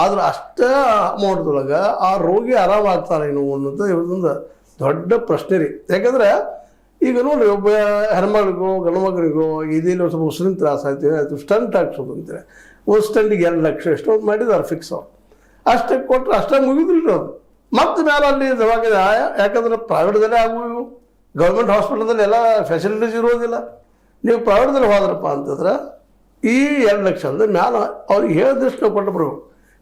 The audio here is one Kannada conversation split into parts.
ಆದ್ರೆ ಅಷ್ಟೇ ಅಮೌಂಟ್ದೊಳಗೆ ಆ ರೋಗಿ ಆರಾಮಾಗ್ತಾರೇನು ಅನ್ನೋದು ಇವತ್ತೊಂದು ದೊಡ್ಡ ಪ್ರಶ್ನೆ ರೀ. ಯಾಕಂದ್ರೆ ಈಗ ನೋಡ್ರಿ, ಒಬ್ಬ ಹೆಣ್ಮಗಳಿಗೋ ಗಂಡು ಮಗನಿಗೋ ಇದೇನು ಸ್ವಲ್ಪ ಉಸಿರಿನ ತ್ರಾಸ ಆಯ್ತು ಸ್ಟಂಟ್ ಹಾಕ್ಸೋದು ಅಂತಾರೆ. ಒಂದು ಸ್ಟಂಟಿಗೆ 2 ಲಕ್ಷ ಎಷ್ಟೊಂದು ಮಾಡಿದಾರೆ ಫಿಕ್ಸ್ ಅವ್ರು. ಅಷ್ಟೇ ಕೊಟ್ಟರೆ ಅಷ್ಟೇ ಮುಗಿದಿಲ್ಲ ಅದು. ಮತ್ತೆ ಮೇಲೆ ಅಲ್ಲಿ ದವಾಖಾನೆ ಯಾಕಂದ್ರೆ ಪ್ರೈವೇಟ್ದಲ್ಲೇ ಆಗುವು, ಗೌರ್ಮೆಂಟ್ ಹಾಸ್ಪಿಟಲ್ದಲ್ಲಿ ಎಲ್ಲ ಫೆಸಿಲಿಟೀಸ್ ಇರೋದಿಲ್ಲ. ನೀವು ಪ್ರೈವೇಟ್ದಲ್ಲಿ ಹೋದ್ರಪ್ಪ ಅಂತಂದ್ರೆ ಈ 2 ಲಕ್ಷ ಅಂದ್ರೆ ಮ್ಯಾಲೆ ಅವ್ರಿಗೆ ಹೇಳಿದಷ್ಟು ನಾವು ಕೊಟ್ಟು ಬರ್ಬೇಕು.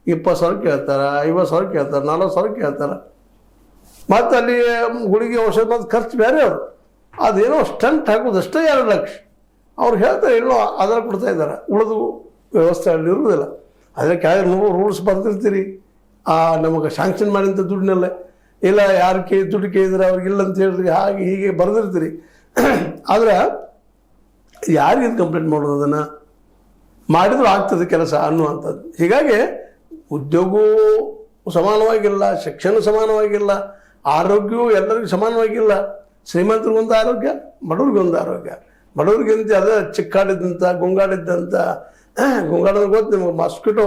20,000 ಕೇಳ್ತಾರೆ, 50,000 ಕೇಳ್ತಾರೆ, 40,000 ಕೇಳ್ತಾರೆ. ಮತ್ತು ಅಲ್ಲಿ ಗುಳಿಗೆ ಔಷಧ ಮತ್ತು ಖರ್ಚು ಬೇರೆ ಅವರು. ಅದೇನೋ ಸ್ಟಂಟ್ ಹಾಕೋದಷ್ಟೇ 2 ಲಕ್ಷ. ಅವ್ರು ಹೇಳ್ತಾರೆ ಏನೋ ಅದರ ಕೊಡ್ತಾ ಇದ್ದಾರೆ, ಉಳಿದು ವ್ಯವಸ್ಥೆ ಅಲ್ಲಿ ಇರುವುದಿಲ್ಲ. ಆದರೆ ಕೆಳಗೆ ನೀವು ರೂಲ್ಸ್ ಬರ್ತಿರ್ತೀರಿ, ನಮಗೆ ಶಾಂಕ್ಷನ್ ಮಾಡಿದಂಥ ದುಡ್ಡಿನಲ್ಲೇ ಇಲ್ಲ ಯಾರು ದುಡ್ಡು ಕೇಳಿದ್ರೆ ಅವ್ರಿಗಿಲ್ಲ ಅಂತ ಹೇಳಿದ್ರಿ, ಹಾಗೆ ಹೀಗೆ ಬರೆದಿರ್ತೀರಿ. ಆದರೆ ಯಾರಿಗೆ ಕಂಪ್ಲೇಂಟ್ ಮಾಡೋದು, ಅದನ್ನು ಮಾಡಿದ್ರು ಆಗ್ತದೆ ಕೆಲಸ ಅನ್ನುವಂಥದ್ದು. ಹೀಗಾಗಿ ಉದ್ಯೋಗವೂ ಸಮಾನವಾಗಿಲ್ಲ, ಶಿಕ್ಷಣ ಸಮಾನವಾಗಿಲ್ಲ, ಆರೋಗ್ಯವೂ ಎಲ್ಲರಿಗೂ ಸಮಾನವಾಗಿಲ್ಲ. ಶ್ರೀಮಂತರಿಗೊಂದು ಆರೋಗ್ಯ, ಬಡವ್ರಿಗೊಂದು ಆರೋಗ್ಯ. ಬಡವ್ರಿಗಿಂತ ಅದೇ ಚಿಕ್ಕಾಡಿದ್ದಂಥ ಗೊಂಗಾಡಿದ್ದಂಥ ಗೊಂಗಾಡೋದು ಗೊತ್ತು ನಿಮಗೆ, ಮಾಸ್ಕಿಟೋ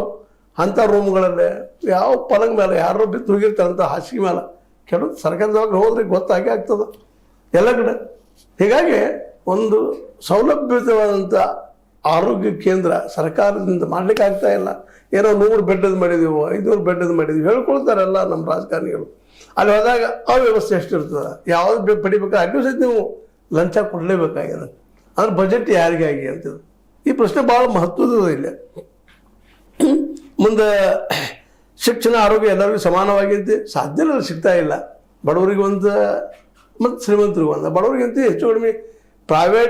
ಅಂಥ ರೂಮ್ಗಳಲ್ಲೇ ಯಾವ ಪಲಂಗ ಮೇಲೆ ಯಾರೋ ಬಿದ್ದು ಹೋಗಿರ್ತಾರಂಥ ಹಾಸಿಗೆ ಮೇಲೆ ಕೆಲವು ಸರ್ಕಾರದವಾಗ ಹೋದ್ರೆ ಗೊತ್ತಾಗೇ ಆಗ್ತದೆ ಎಲ್ಲ ಕಡೆ. ಹೀಗಾಗಿ ಒಂದು ಸೌಲಭ್ಯವಾದಂಥ ಆರೋಗ್ಯ ಕೇಂದ್ರ ಸರ್ಕಾರದಿಂದ ಮಾಡ್ಲಿಕ್ಕೆ ಆಗ್ತಾ ಇಲ್ಲ. ಏನೋ 100 ಬೆಡ್ಡದು ಮಾಡಿದೀವೋ 500 ಬೆಡ್ಡದು ಮಾಡಿದೀವಿ ಹೇಳ್ಕೊಳ್ತಾರಲ್ಲ ನಮ್ಮ ರಾಜಕಾರಣಿಗಳು. ಅಲ್ಲಿ ಹೋದಾಗ ಅವ್ಯವಸ್ಥೆ ಎಷ್ಟಿರ್ತದೆ, ಯಾವ್ದು ಪಡಿಬೇಕಾದ್ರೆ ಅಡ್ಡು ಸಹಿತ ನೀವು ಲಂಚ ಕೊಡಲೇಬೇಕಾಗಿದೆ. ಅಂದ್ರೆ ಬಜೆಟ್ ಯಾರಿಗಾಗಿ ಅಂತಿದ್ದು ಈ ಪ್ರಶ್ನೆ ಭಾಳ ಮಹತ್ವದ ಇಲ್ಲ. ಮುಂದೆ ಶಿಕ್ಷಣ ಆರೋಗ್ಯ ಎಲ್ಲರಿಗೂ ಸಮಾನವಾಗಿದ್ದು ಸಾಧ್ಯನೇ ಸಿಗ್ತಾ ಇಲ್ಲ. ಬಡವರಿಗೆ ಒಂದು ಮತ್ತು ಶ್ರೀಮಂತರಿಗೂ ಒಂದು. ಬಡವರಿಗಂತೂ ಹೆಚ್ಚು ಕಡಿಮೆ ಪ್ರೈವೇಟ್